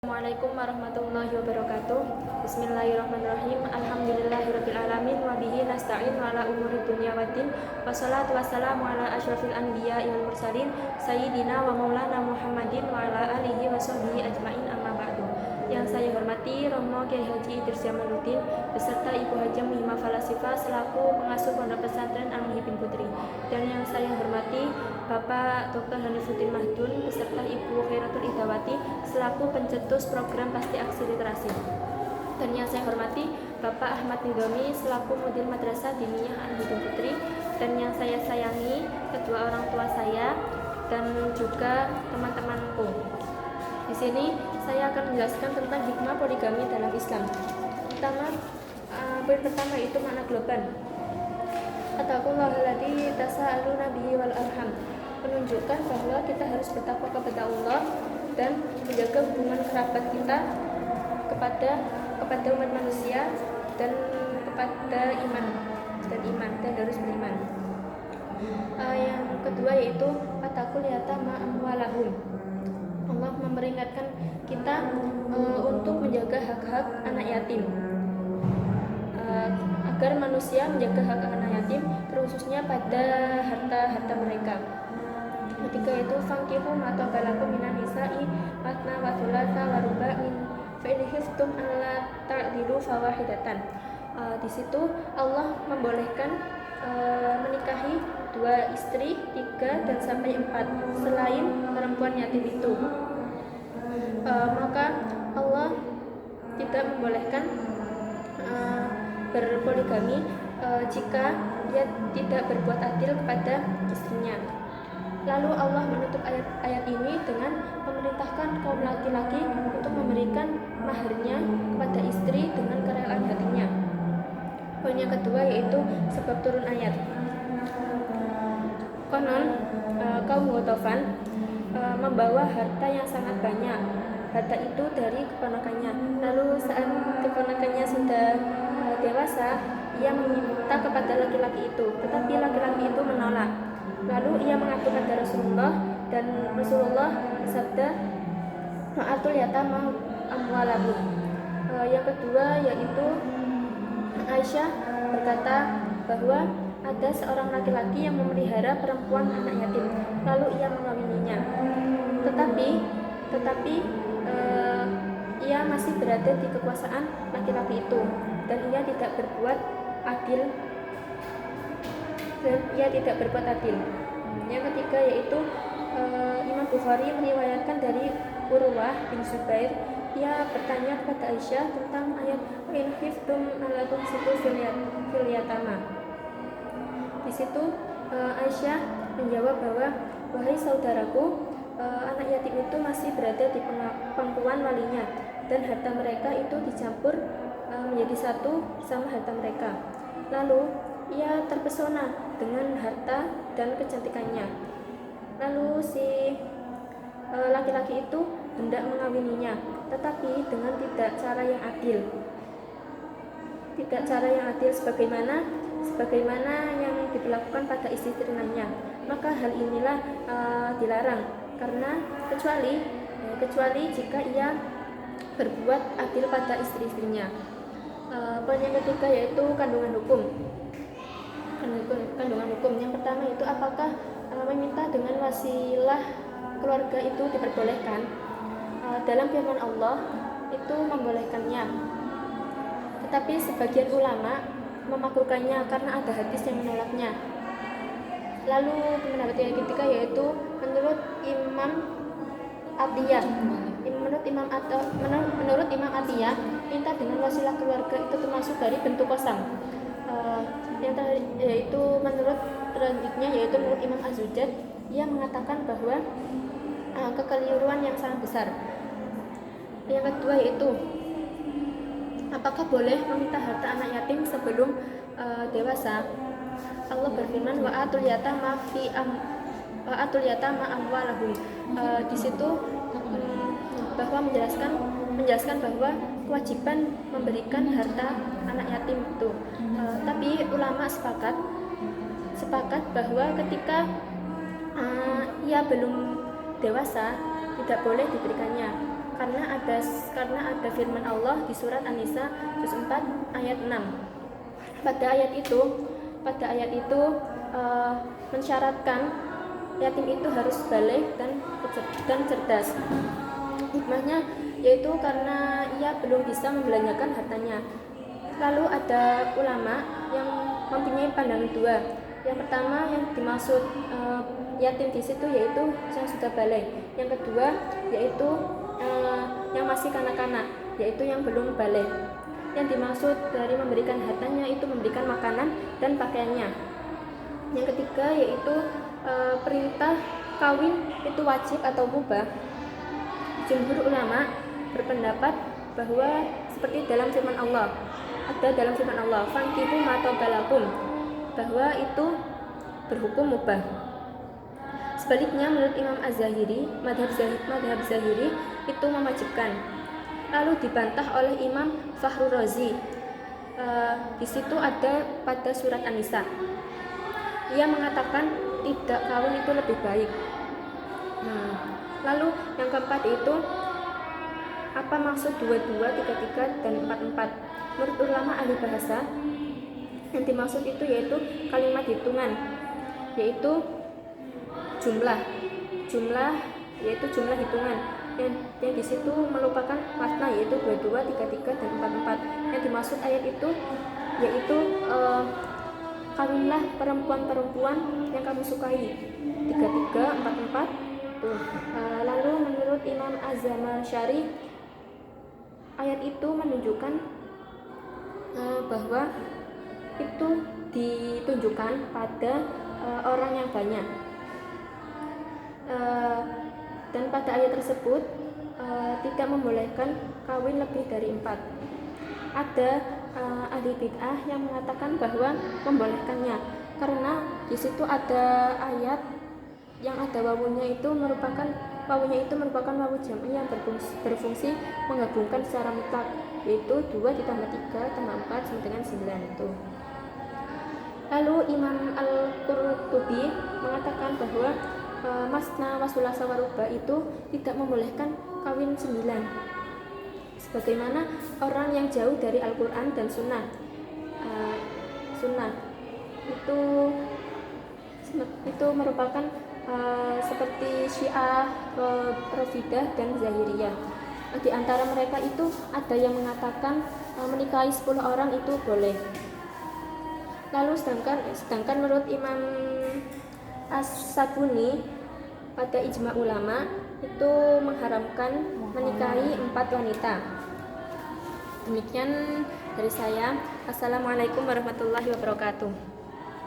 Assalamualaikum warahmatullahi wabarakatuh. Bismillahirrahmanirrahim. Alhamdulillahirabbil alamin wa bihi nasta'in wa ala umuri dunya waddin. Wassalatu wassalamu ala asyrafil anbiya'i wal mursalin sayyidina wa maulana Muhammadin wa ala alihi wa sahbihi ajmain, amma ba'du. Yang saya hormati Romo Kyai Haji Idris Jamaluddin beserta Ibu Haja Muhimah Falasifa selaku pengasuh Pondok Pesantren Al-Muhibbin Putri, dan yang saya hormati Bapak Dr. Hanifuddin Mahdun beserta Ibu Khairatul Idawati selaku pencetus program Pasti Aksi Literasi, dan yang saya hormati Bapak Ahmad Nidomi selaku Mudir Madrasah Diniyah Al-Muhibbin Putri, dan yang saya sayangi kedua orang tua saya dan juga teman-temanku. Di sini saya akan menjelaskan tentang hikmah poligami dalam Islam. Poin pertama itu makna global. Attaqullahu tasaaluna bihi wal arham, menunjukkan bahwa kita harus bertakwa kepada Allah dan menjaga hubungan kerabat kita kepada umat manusia dan kepada iman dan harus beriman. Yang kedua yaitu attaqul yatama amwalahum. Allah memperingatkan kita untuk menjaga hak-hak anak yatim, agar manusia menjaga hak anak yatim khususnya pada harta mereka. Ketiga itu fankihu ma tabalakum minan nisa'i matna wa thulatha wa ruba'in fa in khiftum alla ta'dilu fawahidatan. Di situ Allah membolehkan menikahi 2 istri, 3 dan sampai 4 selain perempuan yatim itu. Maka Allah tidak membolehkan berpoligami jika dia tidak berbuat adil kepada istrinya. Lalu Allah menutup ayat ini dengan memerintahkan kaum laki-laki untuk memberikan maharnya kepada istri dengan kerelaan hatinya. Poin yang kedua yaitu sebab turun ayat. Konon kaum Ghatafan membawa harta yang sangat banyak. Harta itu dari keponakannya. Lalu saat keponakannya sudah dewasa, ia meminta kepada laki-laki itu, tetapi laki-laki itu menolak. Lalu ia mengadu kepada Rasulullah, dan Rasulullah bersabda, "Ma'atul yatama amwalahum." Yang kedua yaitu Aisyah berkata bahwa ada seorang laki-laki yang memelihara perempuan anak yatim, lalu ia mengawininya. Tetapi ia masih berada di kekuasaan laki-laki itu, dan ia tidak berbuat adil. Yang ketiga yaitu Imam Bukhari meriwayatkan dari Urwah bin Zubair. Ia bertanya kepada Aisyah tentang ayat in khiftum alla tuqsitu fil yatama. Di situ Aisyah menjawab bahwa, wahai saudaraku, anak yatim itu masih berada di pangkuan walinya, dan harta mereka itu dicampur menjadi satu sama harta mereka. Lalu ia terpesona dengan harta dan kecantikannya. Lalu si laki-laki itu hendak mengawininya, tetapi dengan tidak cara yang adil sebagaimana yang diberlakukan pada istri lainnya. Maka hal inilah dilarang, karena kecuali jika ia berbuat adil pada istri-istrinya. Poin yang ketiga yaitu kandungan hukum. Yang pertama itu apakah meminta dengan wasilah keluarga itu diperbolehkan? Dalam firman Allah itu membolehkannya, tetapi sebagian ulama memakruhkannya karena ada hadis yang menolaknya. Lalu pendapat yang ketiga yaitu menurut Imam Atiyah, minta dengan wasilah keluarga itu termasuk dari bentuk kosam. Selanjutnya yaitu menurut Imam Az-Zujjaj, ia mengatakan bahwa kekeliruan yang sangat besar. Yang kedua yaitu apakah boleh meminta harta anak yatim sebelum dewasa? Allah berfirman, wa atul yatama amwalahum. Di situ bahwa menjelaskan bahwa kewajiban memberikan harta anak yatim itu. Tapi ulama sepakat bahwa ketika ia belum dewasa tidak boleh diberikannya, karena ada firman Allah di surat An-Nisa juz 4 ayat 6. Pada ayat itu mensyaratkan yatim itu harus baligh dan cerdas. Hikmahnya yaitu karena ia belum bisa membelanjakan hartanya. Lalu ada ulama yang mempunyai pandangan dua. Yang pertama yang dimaksud yatim di situ yaitu yang sudah baligh. Yang kedua yaitu yang masih kanak-kanak, yaitu yang belum baligh. Yang dimaksud dari memberikan hartanya itu memberikan makanan dan pakaiannya. Yang ketiga yaitu perintah kawin itu wajib atau mubah. Jumhur ulama berpendapat bahwa seperti dalam firman Allah, fankihu ma taba lakum, bahwa itu berhukum mubah. Sebaliknya menurut Imam Az-Zahiri, madhab Zahiri itu mewajibkan. Lalu dibantah oleh Imam Fakhrur Razi. Di situ ada pada surat An-Nisa. Ia mengatakan tidak kawin itu lebih baik. Lalu yang keempat itu apa maksud 22, 33 dan 44? Menurut ulama ahli bahasa, yang dimaksud itu yaitu kalimat hitungan, yaitu jumlah yaitu jumlah hitungan yang di situ merupakan makna yaitu 22, 33 dan 44. Yang dimaksud ayat itu yaitu kawinlah perempuan-perempuan yang kamu sukai, 33, 44 tuh. Lalu menurut Imam Az-Zamakhsyari, ayat itu menunjukkan bahwa itu ditunjukkan pada orang yang banyak. Dan pada ayat tersebut tidak membolehkan kawin lebih dari 4. Ada ahli bid'ah yang mengatakan bahwa membolehkannya karena di situ ada ayat yang ada wawunya itu merupakan wawu jam'i yang berfungsi menggabungkan secara mutlak, yaitu 2 ditambah 3 tambah 4 sama dengan 9 itu. Lalu Imam Al-Qurtubi mengatakan bahwa masna wasulasa waruba itu tidak membolehkan kawin 9, sebagaimana orang yang jauh dari Al-Quran dan Sunnah. Sunnah itu merupakan seperti Syiah, Rafidah dan Zahiriyah. Di antara mereka itu ada yang mengatakan menikahi 10 orang itu boleh. Lalu sedangkan menurut Imam As-Sabuni pada ijma ulama itu mengharamkan menikahi 4 wanita. Demikian dari saya. Assalamualaikum warahmatullahi wabarakatuh.